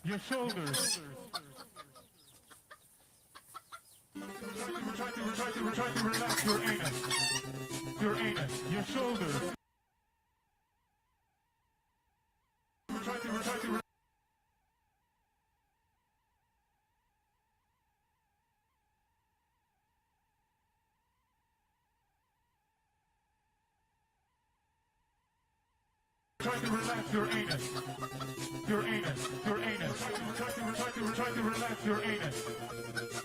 your shoulders. Try to relax your anus, your shoulders. Try to Try to relax your anus. Your anus. Your anus. Try to relax your anus.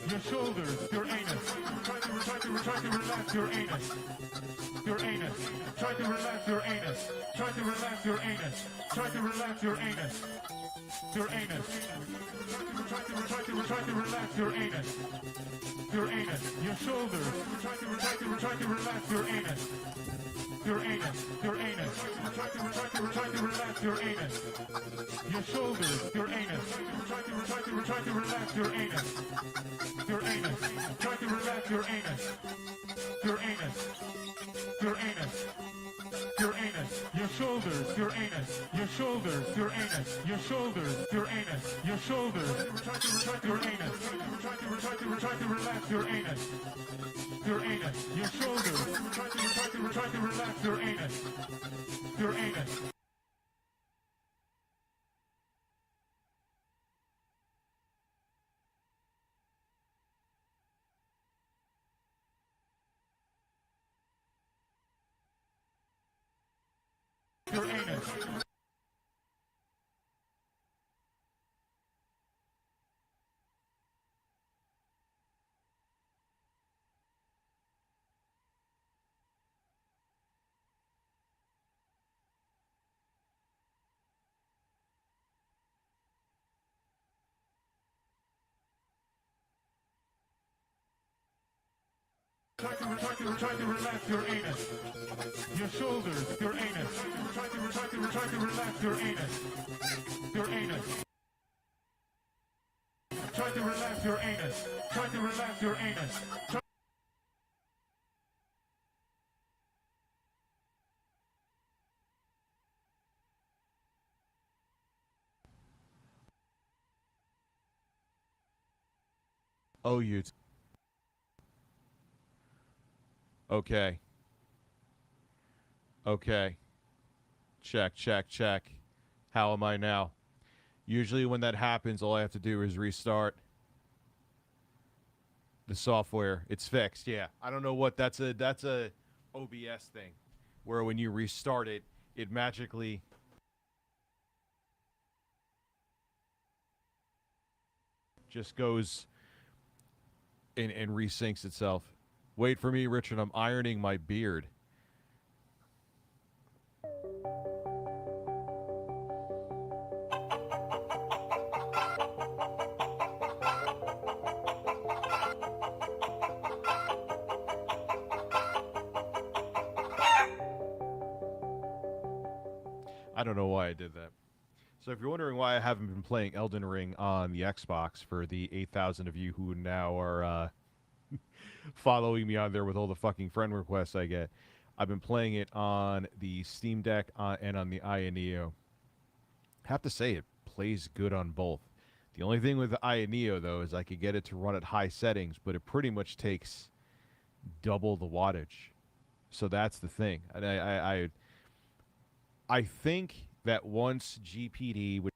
Your shoulders. Your anus. Try to relax your anus. Your anus. Try to relax your anus. Try to relax your anus. Try to relax your anus. Your anus. Try to relax your anus. Your anus. Your shoulders. Try to relax your anus. Your anus, your anus. Try to relax your anus. Your shoulders, your anus. Try to relax your anus. Your anus. Try to relax your anus. Your anus. Your anus. Your anus, your shoulders, your anus, your shoulders, your anus, your shoulders, your anus, your shoulders, your anus. Try to relax your anus. Your anus, your shoulders. Try to relax your anus. Your anus. Your anus. Try to relax your anus. Your shoulders, your anus. Try to relax your anus. Your anus. Try to relax your anus. Try to relax your anus. Oh, you. Okay. Okay. Check, check, check. How am I now? Usually when that happens, all I have to do is restart the software. It's fixed. Yeah. I don't know what that's a OBS thing where when you restart it, it magically just goes and resyncs itself. Wait for me, Richard. I'm ironing my beard. I don't know why I did that. So if you're wondering why I haven't been playing Elden Ring on the Xbox for the 8,000 of you who now are following me on there with all the fucking friend requests I get, I've been playing it on the Steam Deck and on the Neo. Have to say it plays good on both. The only thing with the Neo though is I could get it to run at high settings, but it pretty much takes double the wattage. So that's the thing. And I think that once GPD would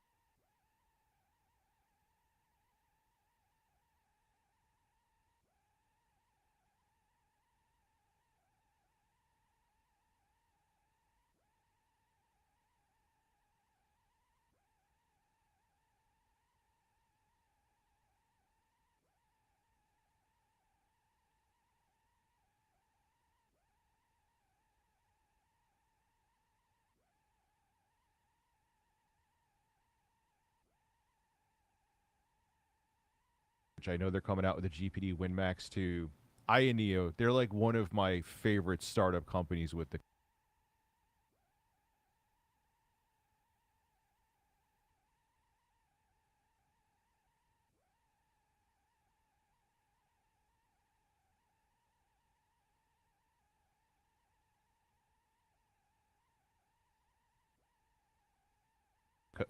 which I know they're coming out with a GPD WinMax 2. Neo, they're like one of my favorite startup companies with the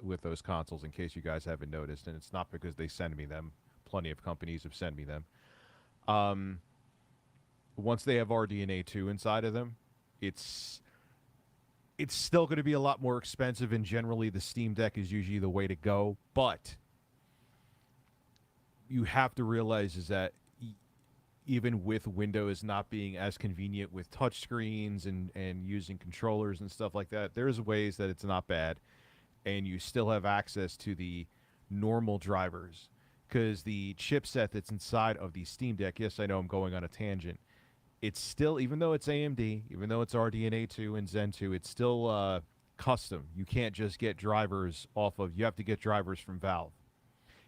with those consoles. In case you guys haven't noticed, and it's not because they send me them. Plenty of companies have sent me them. Once they have RDNA 2 inside of them, it's still going to be a lot more expensive, and generally the Steam Deck is usually the way to go. But you have to realize is that even with Windows not being as convenient with touchscreens and using controllers and stuff like that, there's ways that it's not bad, and you still have access to the normal drivers. Because the chipset that's inside of the Steam Deck, yes, I know I'm going on a tangent, it's still, even though it's AMD, even though it's RDNA 2 and Zen 2, it's still custom. You can't just get drivers off of, you have to get drivers from Valve.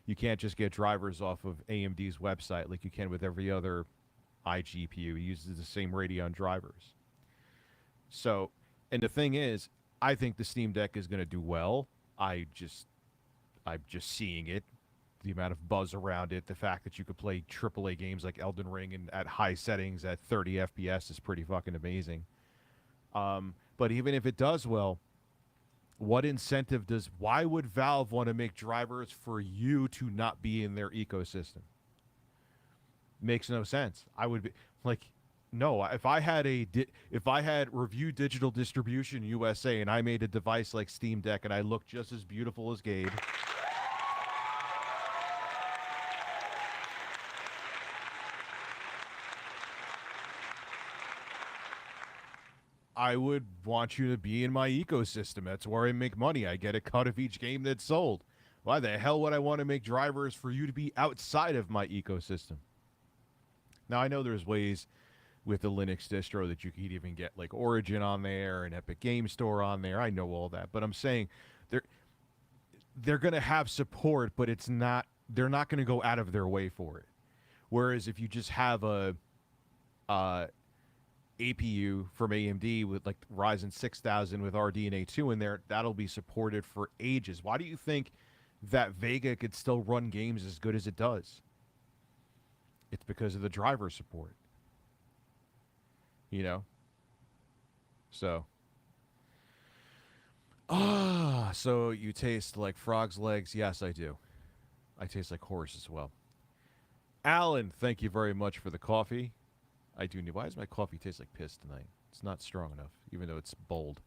You can't just get drivers off of AMD's website like you can with every other iGPU. It uses the same Radeon drivers. So, and the thing is, I think the Steam Deck is going to do well. I'm just seeing it. The amount of buzz around it, the fact that you could play AAA games like Elden Ring and at high settings at 30 FPS is pretty fucking amazing. But even if it does well, what incentive why would Valve want to make drivers for you to not be in their ecosystem? Makes no sense. I would be like, no, if I had Review Digital Distribution USA and I made a device like Steam Deck and I looked just as beautiful as Gabe, I would want you to be in my ecosystem. That's where I make money. I get a cut of each game that's sold. Why the hell would I want to make drivers for you to be outside of my ecosystem? Now, I know there's ways with the Linux distro that you could even get like Origin on there and Epic Game Store on there. I know all that. But I'm saying they're going to have support, but they're not going to go out of their way for it. Whereas if you just have a APU from AMD with like Ryzen 6000 with RDNA 2 in there, that'll be supported for ages. Why do you think that Vega could still run games as good as it does? It's because of the driver support. You know? So. So you taste like frog's legs? Yes, I do. I taste like horse as well. Alan, thank you very much for the coffee. I do need. Why does my coffee taste like piss tonight? It's not strong enough, even though it's bold.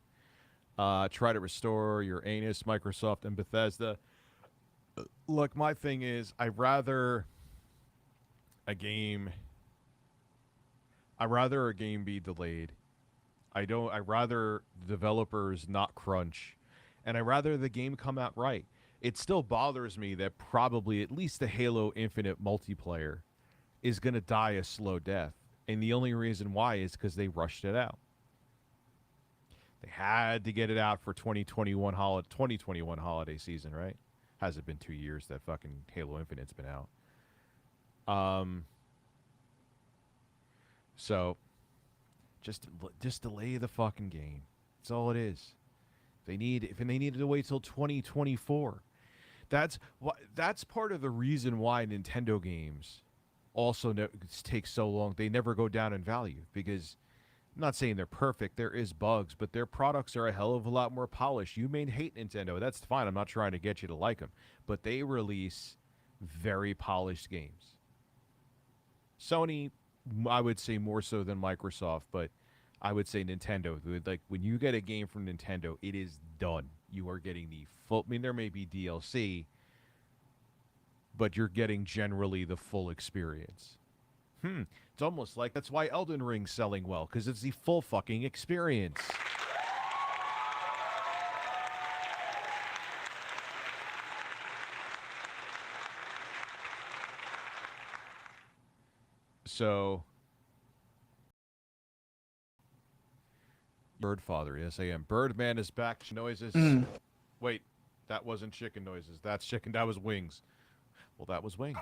Try to restore your anus, Microsoft and Bethesda. Look, my thing is, I'd rather a game be delayed. I'd rather developers not crunch, and I'd rather the game come out right. It still bothers me that probably at least the Halo Infinite multiplayer is going to die a slow death. And the only reason why is because they rushed it out. They had to get it out for 2021 holiday season, right? Hasn't been 2 years that fucking Halo Infinite's been out. So just delay the fucking game. That's all it is. They needed to wait till 2024. That's part of the reason why Nintendo games also take so long. They never go down in value because I'm not saying they're perfect. There is bugs, but their products are a hell of a lot more polished. You may hate Nintendo. That's fine. I'm not trying to get you to like them, but they release very polished games. Sony, I would say more so than Microsoft, but I would say Nintendo. Like when you get a game from Nintendo, it is done. You are getting the full. I mean, there may be DLC, but you're getting generally the full experience. It's almost like that's why Elden Ring's selling well, because it's the full fucking experience. So, Birdfather, yes I am. Birdman is back. Noises. Wait, that wasn't chicken noises. That's chicken. That was wings. Well, that was wings.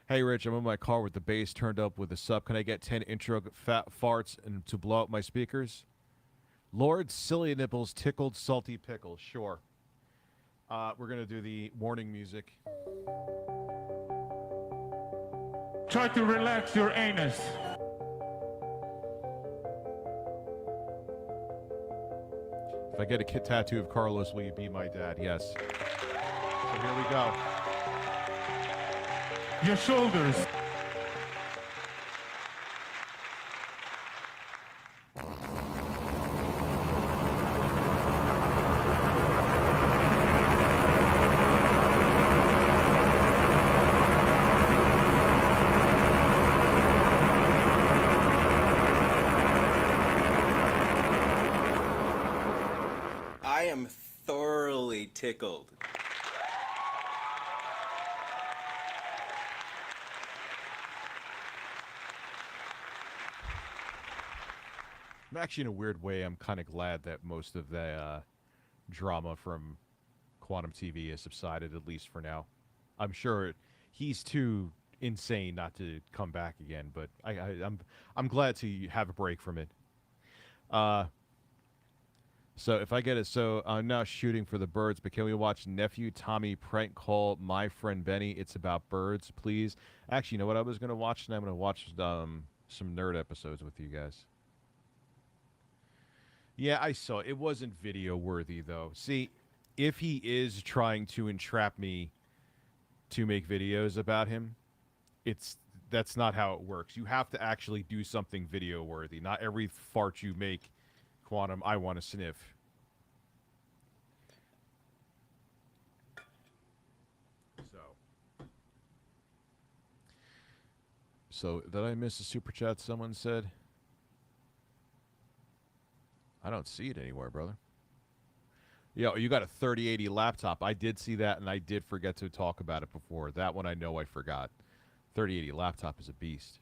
Hey, Rich, I'm in my car with the bass turned up with the sub. Can I get 10 intro fat farts and to blow up my speakers? Lord Silly Nipples Tickled Salty Pickles. Sure. We're going to do the warning music. Try to relax your anus. If I get a kit tattoo of Carlos, will you be my dad? Yes. So here we go. Your shoulders. I am thoroughly tickled. Actually, in a weird way, I'm kind of glad that most of the drama from Quantum TV has subsided, at least for now. I'm sure he's too insane not to come back again, but I'm glad to have a break from it. So if I get it, so I'm now shooting for the birds, but can we watch Nephew Tommy prank call my friend Benny? It's about birds, please. Actually, you know what I was gonna watch? And I'm gonna watch some nerd episodes with you guys. Yeah, I saw it. It wasn't video worthy though. See, if he is trying to entrap me to make videos about him, it's that's not how it works. You have to actually do something video worthy. Not every fart you make, Quantum, I want to sniff. So did I miss a super chat someone said? I don't see it anywhere, brother. Yo, you got a 3080 laptop. I did see that, and I did forget to talk about it before. That one I know I forgot. 3080 laptop is a beast.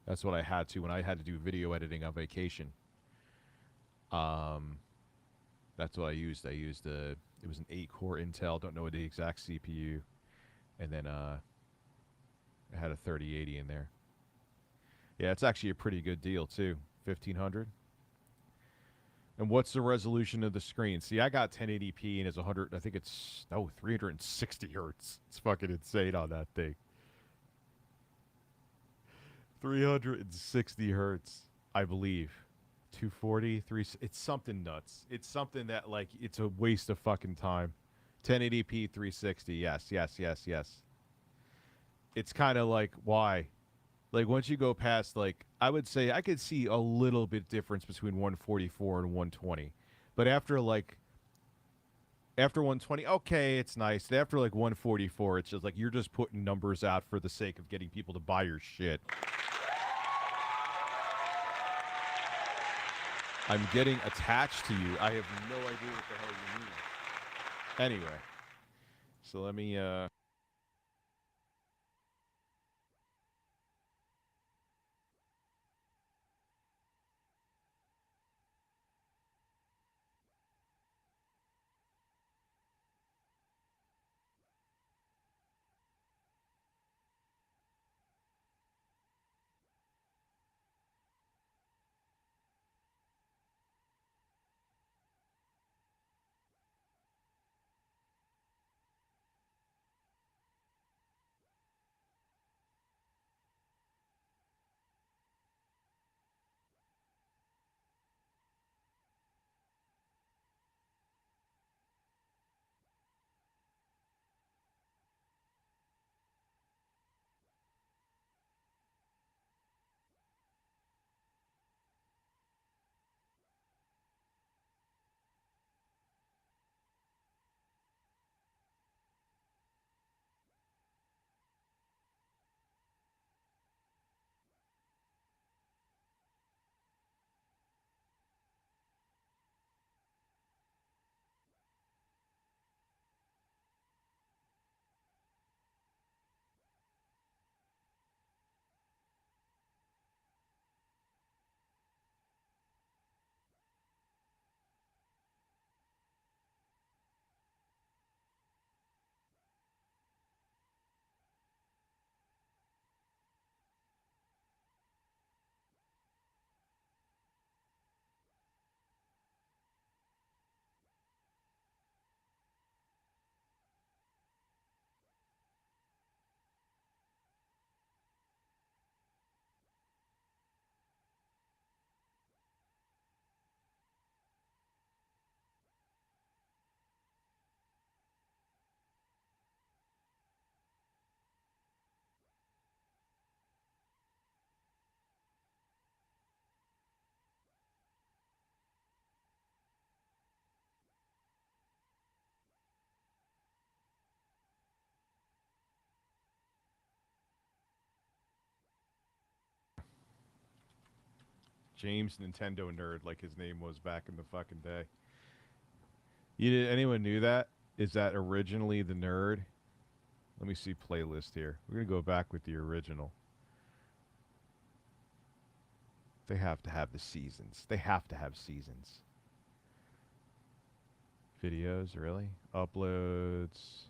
That's what I had to when I had to do video editing on vacation. That's what I used. I used it was an 8-core Intel. Don't know the exact CPU, and then I had a 3080 in there. Yeah, it's actually a pretty good deal too. 1500. And what's the resolution of the screen? See, I got 1080p and it's 100. I think it's 360 hertz. It's fucking insane on that thing. 360 hertz, I believe. 240, 3. It's something nuts. It's something that like it's a waste of fucking time. 1080p, 360. Yes, yes, yes, yes. It's kind of like why. Like once you go past like I would say I could see a little bit difference between 144 and 120. But after 120, okay, it's nice. After like 144, it's just like you're just putting numbers out for the sake of getting people to buy your shit. I'm getting attached to you. I have no idea what the hell you mean. Anyway. So let me James Nintendo Nerd, like his name was back in the fucking day. Anyone knew that? Is that originally the nerd? Let me see playlist here. We're gonna go back with the original. They have to have the seasons. They have to have seasons. Videos, really? Uploads.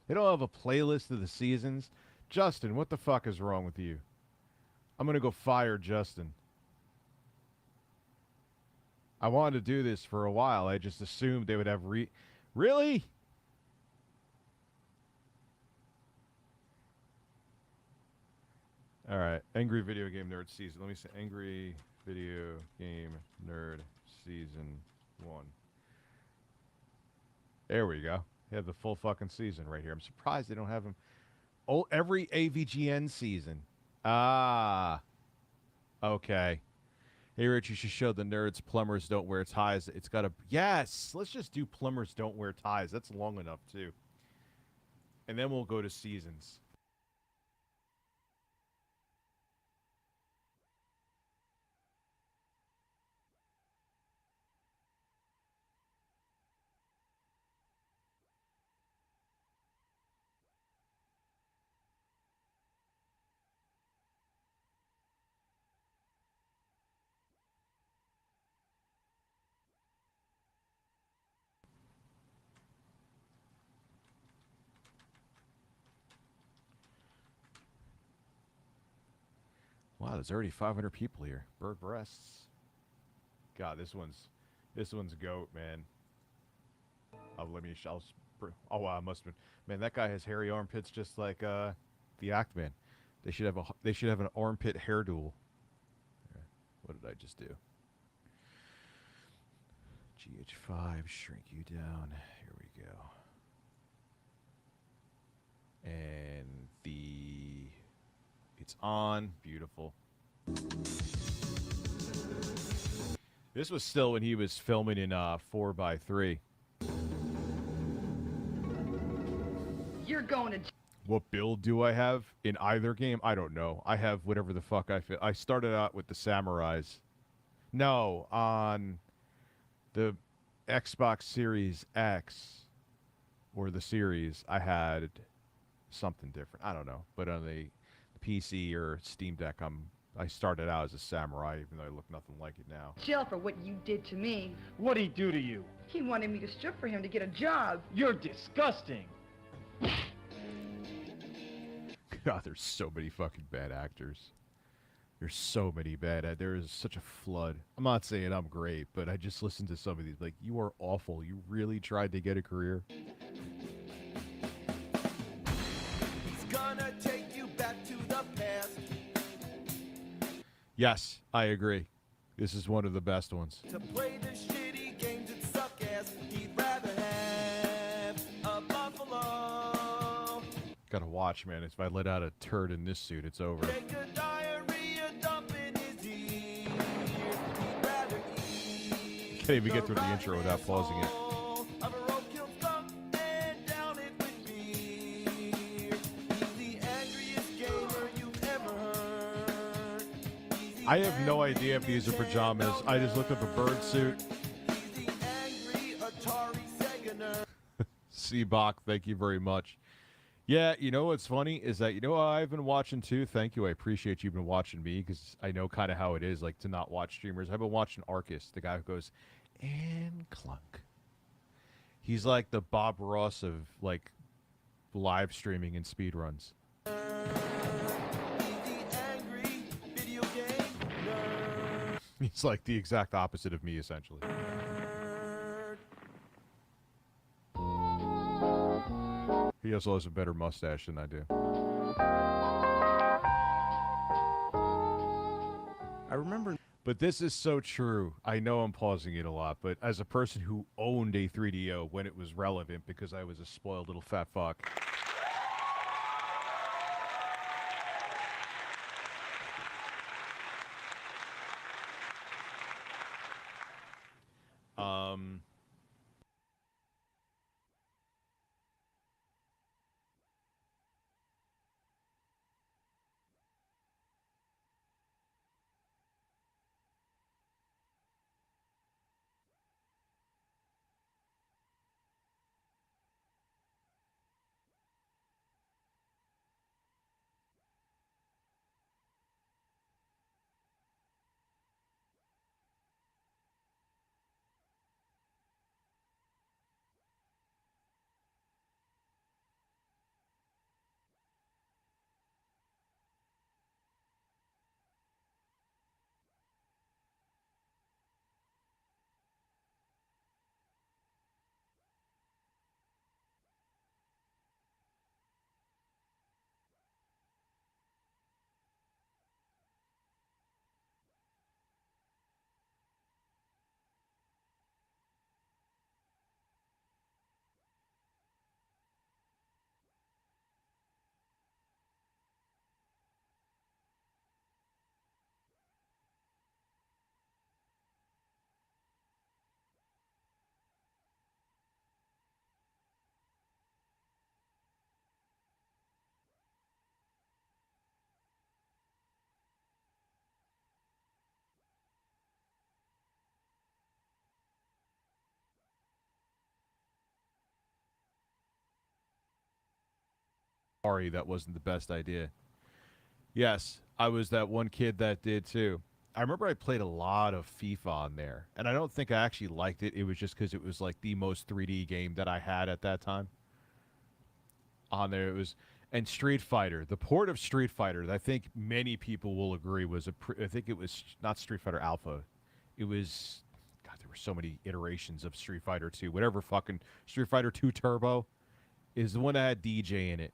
They don't have a playlist of the seasons. Justin, what the fuck is wrong with you? I'm gonna go fire Justin. I wanted to do this for a while. I just assumed they would have Really? All right. Angry Video Game Nerd Season. Let me see. Angry Video Game Nerd Season 1. There we go. They have the full fucking season right here. I'm surprised they don't have them. Oh, every AVGN season. Ah. Okay. Hey, Rich, you should show the nerds plumbers don't wear ties. It's got a... Yes! Let's just do plumbers don't wear ties. That's long enough, too. And then we'll go to seasons. Wow, there's already 500 people here. Bird breasts. God, this one's goat, man. Oh, let me. Oh wow, must have been. Man, that guy has hairy armpits just like the Actman. They should have an armpit hair duel. What did I just do? GH5, shrink you down. Here we go. And it's on. Beautiful. This was still when he was filming in 4x3. You're going to... What build do I have in either game? I don't know. I have whatever the fuck I feel. I started out with the Samurais. No, on the Xbox Series X or the Series, I had something different. I don't know. But on the PC or Steam Deck, I started out as a samurai, even though I look nothing like it now. Jail for what you did to me. What'd he do to you? He wanted me to strip for him to get a job. You're disgusting. God, there's so many fucking bad actors. There's so many bad. There is such a flood. I'm not saying I'm great, but I just listened to some of these. Like, you are awful. You really tried to get a career. He's gonna take you back to the past. Yes, I agree. This is one of the best ones. To play the shitty games that suck ass. He'd rather have a buffalo. Gotta watch, man. If I let out a turd in this suit, it's over. Take a diarrhea dump in his ear. He'd rather eat. Can't even get through the intro without pausing it. Of a roadkill skunk and down it with beer. He's the angriest gamer you've ever heard. I have no idea if these are pajamas. I just looked up a bird suit. He's the angry Atari Sega nerd. Seabach, thank you very much. Yeah, you know what's funny is that, I've been watching too. Thank you. I appreciate you've been watching me because I know kind of how it is, like, to not watch streamers. I've been watching Arcus, the guy who goes, and clunk. He's like the Bob Ross of, like, live streaming and speedruns. He's the angry video game nerd. He's like the exact opposite of me, essentially. He also has a better mustache than I do. I remember... But this is so true. I know I'm pausing it a lot, but as a person who owned a 3DO when it was relevant because I was a spoiled little fat fuck. sorry, that wasn't the best idea. Yes, I was that one kid that did too. I remember I played a lot of FIFA on there, and I don't think I actually liked it. It was just because it was like the most 3D game that I had at that time. On there, it was, and Street Fighter, the port of Street Fighter, I think many people will agree was I think it was not Street Fighter Alpha. It was, God, there were so many iterations of Street Fighter 2. Whatever fucking Street Fighter 2 Turbo is the one that had DJ in it.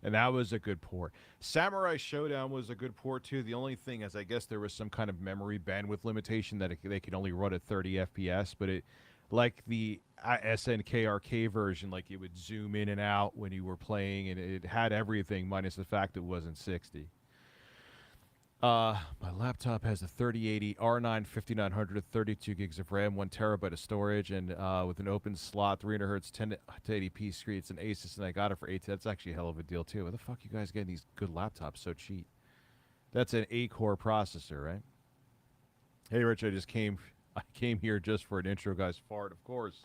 And that was a good port. Samurai Showdown was a good port too. The only thing is, I guess there was some kind of memory bandwidth limitation that they could only run at 30 FPS. But it, like the SNKRK version, like it would zoom in and out when you were playing, and it had everything minus the fact it wasn't 60. My laptop has a 3080 R9 5900, 32 gigs of RAM, 1 terabyte of storage, and with an open slot, 300 hertz, 1080p screen. It's an Asus, and I got it for 8. That's actually a hell of a deal too. Where the fuck you guys getting these good laptops so cheap? That's an 8-core processor, right? Hey, Rich, I came here just for an intro, guys. Fart, of course.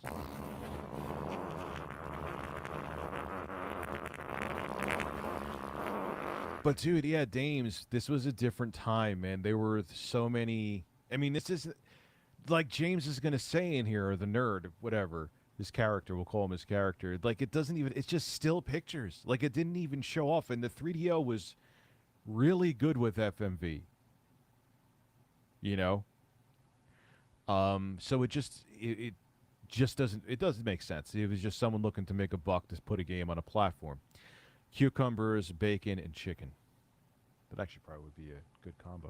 But dude, yeah, Dames, this was a different time, man. There were so many. I mean, this is like James is gonna say in here, or the nerd, whatever his character. We'll call him his character. Like it doesn't even. It's just still pictures. Like it didn't even show off, and the 3DO was really good with FMV. You know. So it just doesn't make sense. It was just someone looking to make a buck to put a game on a platform. Cucumbers, bacon, and chicken. That actually probably would be a good combo.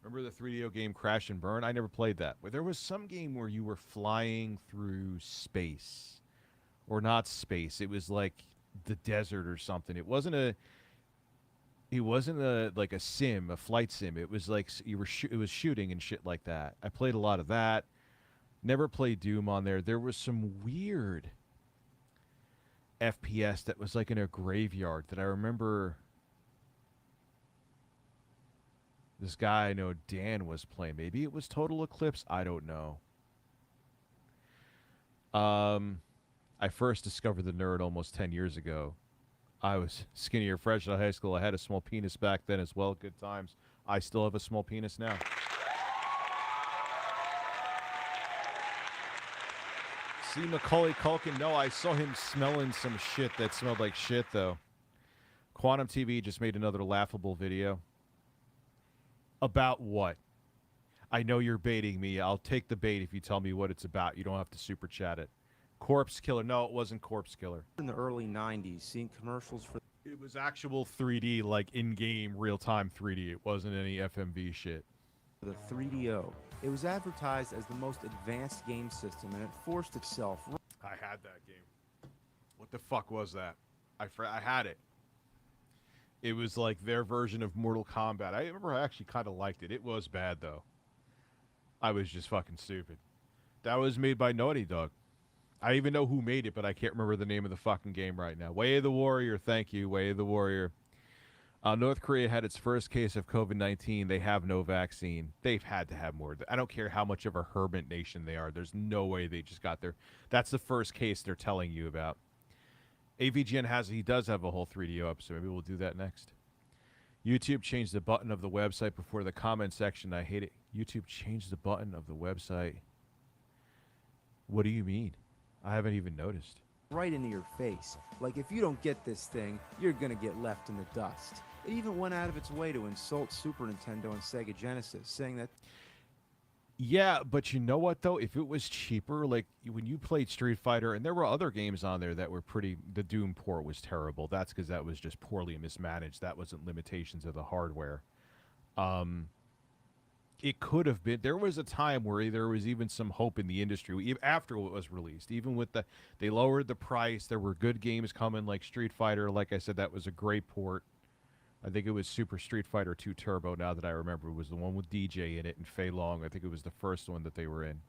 Remember the 3DO game Crash and Burn? I never played that. But there was some game where you were flying through space. Or not space. It was like the desert or something. It wasn't a like a sim, a flight sim. It was like it was shooting and shit like that. I played a lot of that. Never played Doom on there. There was some weird FPS that was like in a graveyard that I remember this guy I know, Dan, was playing. Maybe it was Total Eclipse. I don't know. I first discovered the nerd almost 10 years ago. I was skinnier fresh out of high school. I had a small penis back then as well. Good times. I still have a small penis now. See Macaulay Culkin? No, I saw him smelling some shit that smelled like shit, though. Quantum TV just made another laughable video. About what? I know you're baiting me. I'll take the bait if you tell me what it's about. You don't have to super chat it. Corpse Killer. No, it wasn't Corpse Killer. In the early 90s, seeing commercials for It was actual 3D, like in-game, real-time 3D. It wasn't any FMV shit. the 3DO, it was advertised as the most advanced game system, and it forced itself. I had that game. What the fuck was that? I had it. It was like their version of Mortal Kombat. I remember I actually kind of liked it. It was bad, though. I was just fucking stupid. That was made by Naughty Dog. I even know who made it, but I can't remember the name of the fucking game right now. Way of the Warrior, thank you. Way of the Warrior. North Korea had its first case of COVID-19. They have no vaccine. They've had to have more. I don't care how much of a hermit nation they are. There's no way they just got there. That's the first case they're telling you about. AVGN he does have a whole 3DO episode. Maybe we'll do that next. YouTube changed the button of the website before the comment section. I hate it. YouTube changed the button of the website. What do you mean? I haven't even noticed. Right into your face. Like, if you don't get this thing, you're gonna get left in the dust. It even went out of its way to insult Super Nintendo and Sega Genesis, saying that... Yeah, but you know what, though? If it was cheaper, like, when you played Street Fighter, and there were other games on there that were pretty... The Doom port was terrible. That's because that was just poorly mismanaged. That wasn't limitations of the hardware. It could have been. There was a time where there was even some hope in the industry after it was released. Even with they lowered the price. There were good games coming like Street Fighter. Like I said, that was a great port. I think it was Super Street Fighter 2 Turbo. Now that I remember, it was the one with DJ in it and Fei Long. I think it was the first one that they were in.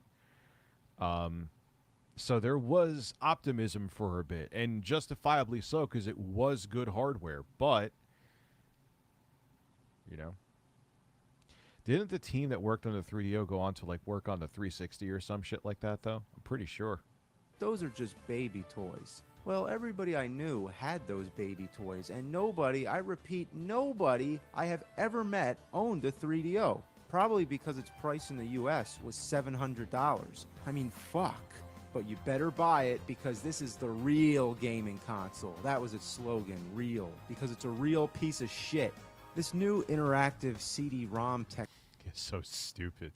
So there was optimism for a bit, and justifiably so, because it was good hardware. But you know. Didn't the team that worked on the 3DO go on to like work on the 360 or some shit like that, though? I'm pretty sure. Those are just baby toys. Well, everybody I knew had those baby toys, and nobody, I repeat, nobody I have ever met owned a 3DO. Probably because its price in the US was $700. I mean, fuck. But you better buy it because this is the real gaming console. That was its slogan, real. Because it's a real piece of shit. This new interactive CD-ROM tech. It's so stupid.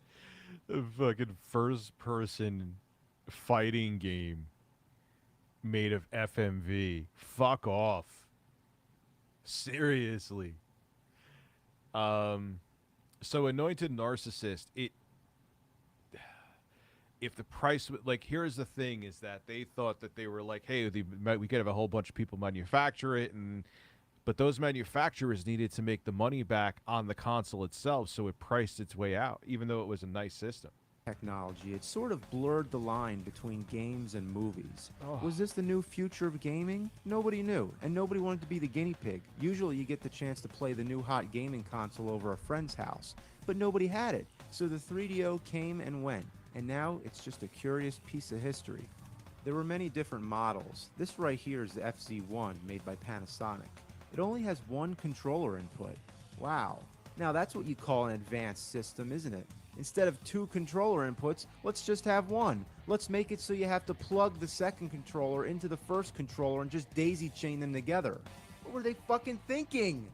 A fucking first-person fighting game made of FMV. Fuck off. Seriously. So Anointed Narcissist, if the price like, here's the thing, is that they thought that they were like, hey, we could have a whole bunch of people manufacture it, but those manufacturers needed to make the money back on the console itself, so it priced its way out, even though it was a nice system. Technology. It sort of blurred the line between games and movies. Oh. Was this the new future of gaming? Nobody knew, and nobody wanted to be the guinea pig. Usually you get the chance to play the new hot gaming console over a friend's house, but nobody had it. So the 3DO came and went, and now it's just a curious piece of history. There were many different models. This right here is the FZ1 made by Panasonic. It only has one controller input. Wow. Now that's what you call an advanced system, isn't it? Instead of 2 controller inputs, let's just have 1. Let's make it so you have to plug the second controller into the first controller and just daisy chain them together. What were they fucking thinking?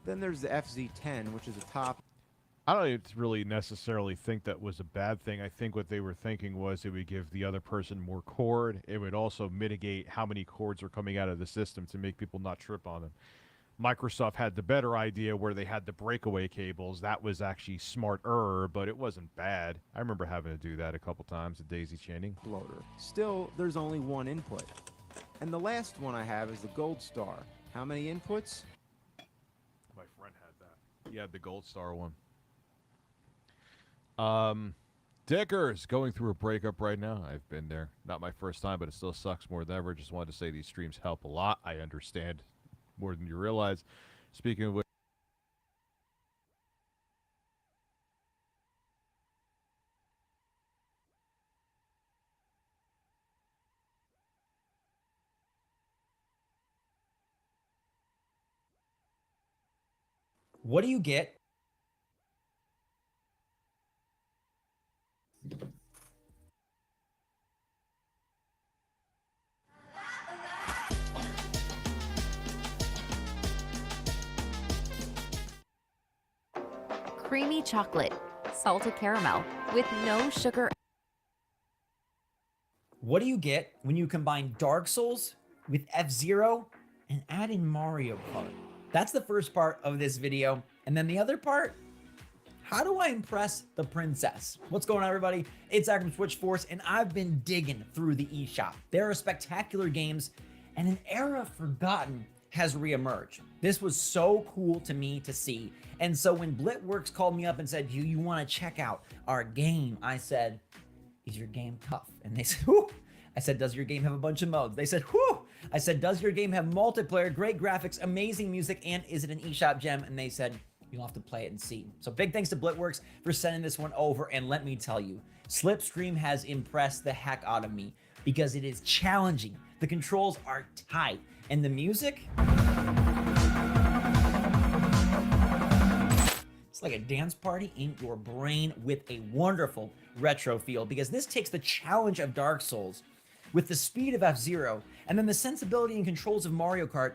Then there's the FZ10, which is a top. I don't really necessarily think that was a bad thing. I think what they were thinking was it would give the other person more cord. It would also mitigate how many cords are coming out of the system to make people not trip on them. Microsoft had the better idea where they had the breakaway cables. That was actually smarter, but it wasn't bad. I remember having to do that a couple times, the daisy chaining. Bloater. Still, there's only one input. And the last one I have is the Gold Star. How many inputs? My friend had that. He had the Gold Star one. Dickers going through a breakup right now. I've been there. Not my first time, but it still sucks more than ever. Just wanted to say these streams help a lot. I understand more than you realize. Speaking of which, what do you get? Creamy chocolate, salted caramel, with no sugar. What do you get when you combine Dark Souls with F-Zero and add in Mario Kart? That's the first part of this video. And then the other part, how do I impress the princess? What's going on, everybody? It's Zach from Switchforce, and I've been digging through the eShop. There are spectacular games, and an era forgotten has reemerged. This was so cool to me to see. And so when Blitworks called me up and said, you want to check out our game? I said, is your game tough? And they said, whoo. I said, does your game have a bunch of modes? They said, whoo. I said, does your game have multiplayer, great graphics, amazing music, and is it an eShop gem? And they said, you'll have to play it and see. So big thanks to Blitworks for sending this one over. And let me tell you, Slipstream has impressed the heck out of me because it is challenging. The controls are tight. And the music, it's like a dance party in your brain with a wonderful retro feel, because this takes the challenge of Dark Souls with the speed of F-Zero and then the sensibility and controls of Mario Kart.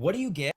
What do you get?